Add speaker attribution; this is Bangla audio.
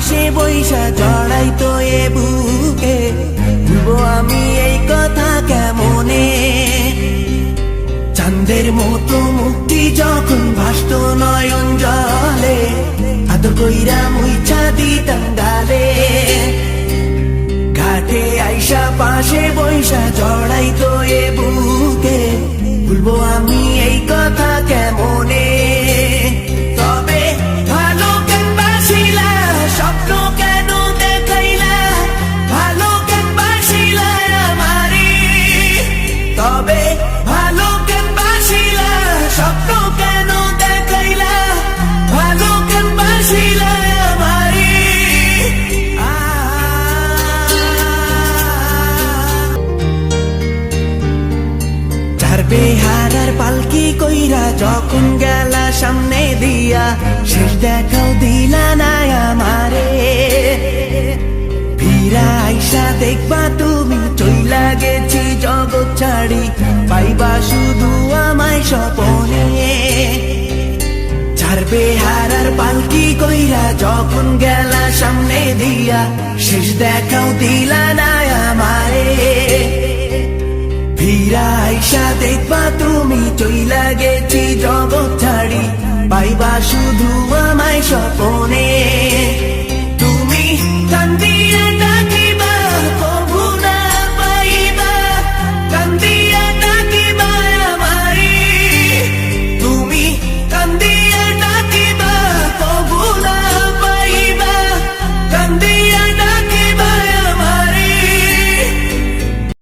Speaker 1: পাশে বৈশা জড়াই তো এ বুকে, ভুলবো আমি এই কথা কেমনে। চাঁদের মতো মুক্তি যখন ভাসত নয়ন জলে, আদর কইরা মুইছা দিতাম গালে। ঘাটে আইসা পাশে বৈশা জড়াই তো এ বুকে, ভুলবো আমি এই কথা কেমনে। তবে ভালো কেন বাসিলা, স্বপ্ন কেন দেখাইলা, ভালো কেন বাসিলা আমারে। তবে ভালো কেন বাসিলা, স্বপ্ন কেন দেখাইলা, ভালো কেন বাসিলা আমারে। চার বেহারার পালকি কইরা যখন গেলা সামনে দিয়া, শেষ দেখাও দিলা না আমারে। ফিরা আইসা দেখবা তুমি চইলা গেছি জগৎ ছাড়ি, পাইবা শুধু আমায় স্বপনে। চার বেহারার পালকি কইরা যখন গেলা সামনে দিয়া, শেষ দেখাও দিলা না আমারে। ফিরা আইসা দেখবা তুমি চইলা গেছি জগৎ ছাড়ি, পাইবা শুধু আমায় স্বপ্নে।